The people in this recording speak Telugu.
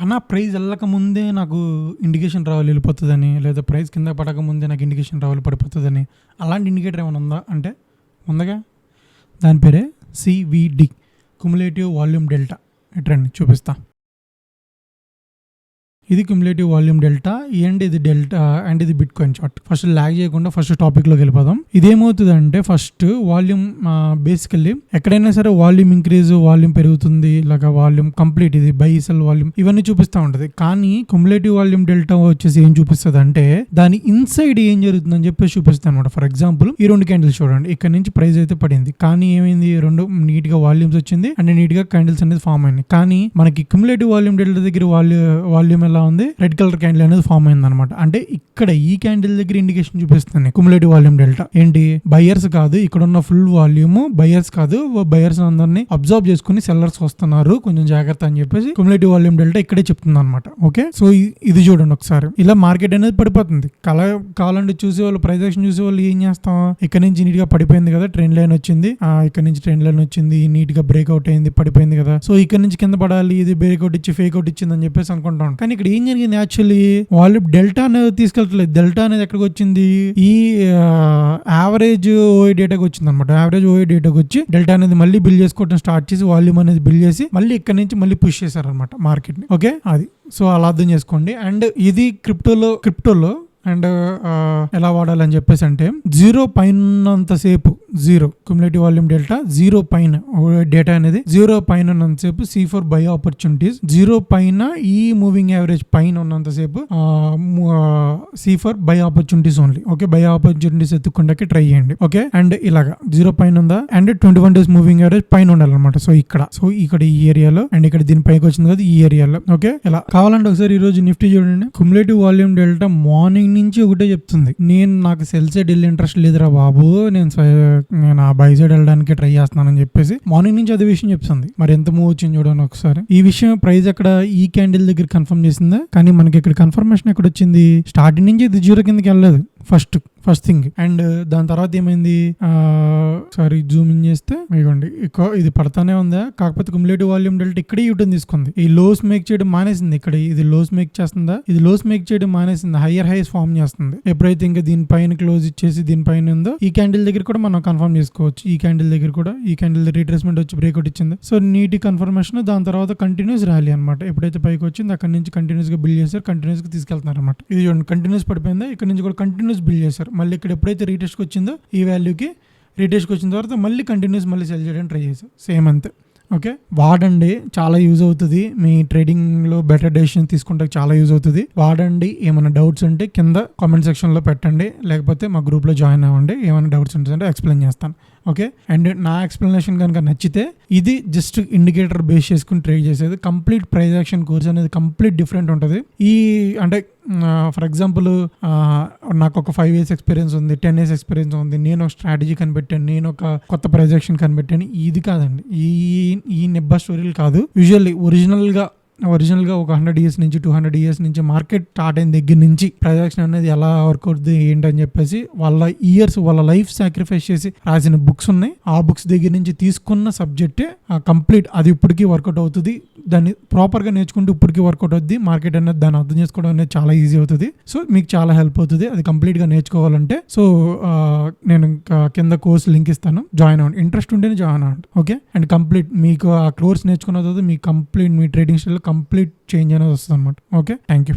అన్నా ప్రైజ్ ఎళ్ళకముందే నాకు ఇండికేషన్ రావాలి వెళ్ళిపోతదని, లేదా ప్రైజ్ కింద పడకముందే నాకు ఇండికేషన్ రావాలి పడిపోతదని, అలాంటి ఇండికేటర్ ఏమైనా ఉందా? అంటే ఉందిగా. దాని పేరే CVD, క్యుములేటివ్ వాల్యూమ్ డెల్టా. ఇట్రండి చూపిస్తా. ఇది క్యుములేటివ్ వాల్యూమ్ డెల్టా అండ్ ఇది డెల్టా అండ్ ఇది bitcoin chart. First lag చేయకుండా ఫస్ట్ టాపిక్లోకి వెళ్ళిపోదాం. ఇదేమవుతుందంటే ఫస్ట్ వాల్యూమ్ బేసికల్లీ ఎక్కడైనా సరే వాల్యూమ్ ఇంక్రీజ్, వాల్యూమ్ పెరుగుతుంది, ఇలాగా వాల్యూమ్ కంప్లీట్ ఇది బై సెల్ వాల్యూమ్ ఇవన్నీ చూపిస్తూ ఉంటుంది. కానీ క్యుములేటివ్ వాల్యూమ్ డెల్టా వచ్చేసి ఏం చూపిస్తుంది అంటే దాని ఇన్సైడ్ ఏం జరుగుతుందని చెప్పేసి చూపిస్తుంది అనమాట. ఫర్ ఎగ్జాంపుల్ ఈ 2 క్యాండిల్స్ చూడండి. ఇక్కడ నుంచి ప్రైస్ అయితే పడింది, కానీ ఏమైంది, 2 నీట్ గా వాల్యూమ్స్ వచ్చింది అండ్ నీట్ గా క్యాండిల్స్ అనేది ఫామ్ అయింది. కానీ మనకి క్యుములేటివ్ వాల్యూమ్ డెల్టా దగ్గర వాల్యూమ్ ఎలా ఉంది, రెడ్ కలర్ క్యాండిల్ అనేది ఫామ్ అయింది అనమాట. అంటే ఇక్కడ ఈ క్యాండిల్ దగ్గర ఇండికేషన్ చూపిస్తుంది క్యుములేటివ్ వాల్యూమ్ డెల్టా. ఏంటి, బయర్స్ కాదు, ఇక్కడ ఉన్న ఫుల్ వాల్యూమ్ బయర్స్ కాదు, బయర్స్ అందరినీ అబ్జర్వ్ చేసుకుని సెల్లర్స్ వస్తున్నారు, కొంచెం జాగ్రత్త అని చెప్పేసి క్యుములేటివ్ వాల్యూమ్ డెల్టా ఇక్కడే చెప్తుంది అనమాట. ఓకే, సో ఇది చూడండి ఒకసారి. ఇలా మార్కెట్ అనేది పడిపోతుంది. కావాలంటే చూసే వాళ్ళు, ప్రైస్ యాక్షన్ చూసే వాళ్ళు ఏం చేస్తాం, ఇక్కడ నుంచి నీట్ గా పడిపోయింది కదా, ట్రెండ్ లైన్ వచ్చింది, ఇక్కడ నుంచి ట్రెండ్ లైన్ వచ్చింది, నీట్ గా బ్రేక్అవుట్ అయింది, పడిపోయింది కదా, సో ఇక్కడ నుంచి కింద పడాలి, ఇది బ్రేక్అవుట్ ఇచ్చి ఫేక్ అవుట్ ఇచ్చింది అని చెప్పేసి అనుకుంటాం. కానీ ఇక్కడ ఏం జరిగింది, యాక్చువల్లీ వాళ్ళు డెల్టా అనేది తీసుకెళ్తలేదు. డెల్టా అనేది ఎక్కడికి వచ్చింది, ఈ యావరేజ్ ఓఐ డేటాకి వచ్చింది అనమాట. యావరేజ్ ఓఐ డేటాకి వచ్చి డెల్టా అనేది మళ్ళీ బిల్డ్ చేసుకోవడం స్టార్ట్ చేసి వాల్యూమ్ అనేది బిల్డ్ చేసి మళ్ళీ ఇక్కడ నుంచి మళ్ళీ పుష్ చేశారనమాట మార్కెట్ ని. ఓకే, అది సో అలా అర్థం చేసుకోండి. అండ్ ఇది క్రిప్టోలో అండ్ ఎలా వాడాలని చెప్పేసి అంటే 0 పైనంతసేపు, 0 క్యుములేటివ్ వాల్యూమ్ డెల్టా 0 పైన డేటా అనేది 0 పైన ఉన్నంతసేపు C4 బై ఆపర్చునిటీస్, 0 పైన ఈ మూవింగ్ యావరేజ్ పైన ఉన్నంతసేపు C4 buy opportunities only. Okay, buy opportunities ఎత్తుకుంటాకి ట్రై చేయండి. ఓకే, అండ్ ఇలాగా 0 పైన ఉందా అండ్ 21 డేస్ మూవింగ్ యావరేజ్ పైన ఉండాలన్నమాట. సో ఇక్కడ ఈ ఏరియాలో అండ్ ఇక్కడ దీని పైకి వచ్చింది కదా ఈ ఏరియాలో. ఓకే, ఇలా కావాలంటే ఒకసారి ఈ రోజు నిఫ్టీ చూడండి. క్యుములేటివ్ వాల్యూమ్ డెల్టా మార్నింగ్ నుంచి ఒకటే చెప్తుంది, నాకు సెల్ సైడ్ వెళ్ళి ఇంట్రెస్ట్ లేదురా బాబు, నేను ఆ బై సైడ్ వెళ్ళడానికి ట్రై చేస్తున్నానని చెప్పేసి మార్నింగ్ నుంచి అదే విషయం చెప్తుంది. మరి ఎంత మూవ్ వచ్చింది చూడండి ఒకసారి. ఈ విషయం ప్రైస్ అక్కడ ఈ క్యాండిల్ దగ్గర కన్ఫర్మ్ చేసిందా, కానీ మనకి ఇక్కడ కన్ఫర్మేషన్ ఎక్కడ వచ్చింది, స్టార్టింగ్ నుంచి ఇది 0 కిందకి వెళ్ళలేదు ఫస్ట్ థింగ్. అండ్ దాని తర్వాత ఏమైంది, సారీ జూమ్ ఇన్ చేస్తే ఇవ్వండి, ఇది పడతానే ఉందా, కాకపోతే క్యుములేటివ్ వాల్యూమ్ డెల్టా ఇక్కడే యూటర్న్ తీసుకుంది. ఈ లోస్ మేక్ చేయడం మానేసింది. ఇక్కడ ఇది లోస్ మేక్ చేస్తుందా, ఇది లోస్ మేక్ చేయడం మానేసింది, హయ్యర్ హైస్ ఫామ్ చేస్తుంది. ఎప్పుడైతే ఇంకా దీనిపైన క్లోజ్ ఇచ్చేసి దీనిపైన ఉందో ఈ క్యాండిల్ దగ్గర కూడా మనం కన్ఫర్మ్ చేసుకోవచ్చు. ఈ క్యాండిల్ దగ్గర కూడా ఈ క్యాండిల్ రీట్రేస్మెంట్ వచ్చి బ్రేక్అవుట్ ఇచ్చింది. సో నీటి కన్ఫర్మేషన్. దాని తర్వాత కంటిన్యూస్ ర్యాలీ అనమాట. ఎప్పుడైతే పైకి వచ్చింది అక్కడ నుంచి కంటిన్యూస్ గా బిల్డ్ చేశారు, కంటిన్యూస్ గా తీసుకెళ్తున్నారు అనమాట. ఇది చూడండి, కంటిన్యూస్ పడిపోయిందా, ఇక్కడ నుంచి కూడా కంటిన్యూస్ బిల్డ్ చేశారు. మళ్ళీ ఇక్కడ ఎప్పుడైతే రీటెస్ట్కి వచ్చిందో ఈ వాల్యూకి రీటెస్ట్కి వచ్చిన తర్వాత మళ్ళీ కంటిన్యూస్ మళ్ళీ సెల్ చేయడానికి ట్రై చేశారు. సేమ్ అంతే. ఓకే, వాడండి, చాలా యూజ్ అవుతుంది. మీ ట్రేడింగ్లో బెటర్ డెసిషన్ తీసుకుంటే చాలా యూజ్ అవుతుంది. వాడండి. ఏమైనా డౌట్స్ ఉంటే కింద కామెంట్ సెక్షన్లో పెట్టండి, లేకపోతే మా గ్రూప్లో జాయిన్ అవ్వండి. ఏమైనా డౌట్స్ ఉంటే ఎక్స్ప్లెయిన్ చేస్తాను. ఓకే, అండ్ నా ఎక్స్ప్లెనేషన్ కనుక నచ్చితే, ఇది జస్ట్ ఇండికేటర్ బేస్ చేసుకుని ట్రేడ్ చేసేది. కంప్లీట్ ప్రైస్ యాక్షన్ కోర్స్ అనేది కంప్లీట్ డిఫరెంట్ ఉంటుంది. అంటే ఫర్ ఎగ్జాంపుల్ నాకు ఒక 5 years ఎక్స్పీరియన్స్ ఉంది, 10 years ఎక్స్పీరియన్స్ ఉంది, నేను ఒక స్ట్రాటజీ కనిపెట్టాను, నేను ఒక కొత్త ప్రైస్ యాక్షన్ కనిపెట్టాను. ఇది కాదండి, ఈ నెబ్బా స్టోరీలు కాదు. యూజువల్లీ ఒరిజినల్గా ఒక 100 years నుంచి 200 years నుంచి మార్కెట్ స్టార్ట్ అయిన దగ్గర నుంచి ప్రైస్ యాక్షన్ అనేది ఎలా వర్క్ అవుతుంది ఏంటని చెప్పేసి వాళ్ళ లైఫ్ సాక్రిఫైస్ చేసి రాసిన బుక్స్ ఉన్నాయి. ఆ బుక్స్ దగ్గర నుంచి తీసుకున్న సబ్జెక్టే కంప్లీట్. అది ఇప్పటికీ వర్కౌట్ అవుతుంది. దాన్ని ప్రాపర్గా నేర్చుకుంటూ ఇప్పటికీ వర్కౌట్ అవుతుంది. మార్కెట్ అనేది దాన్ని అర్థం చేసుకోవడం అనేది చాలా ఈజీ అవుతుంది. సో మీకు చాలా హెల్ప్ అవుతుంది అది కంప్లీట్గా నేర్చుకోవాలంటే. సో నేను కింద కోర్స్ లింక్ ఇస్తాను, జాయిన్ అవ్వండి. ఇంట్రెస్ట్ ఉంటేనే జాయిన్ అవ్వండి. ఓకే, అండ్ కంప్లీట్ మీకు ఆ కోర్స్ నేర్చుకున్న తర్వాత మీ కంప్లీట్ మీ ట్రేడింగ్ స్టైల్ కంప్లీట్ చేంజ్ అనేది వస్తుంది అనమాట. Okay, thank you.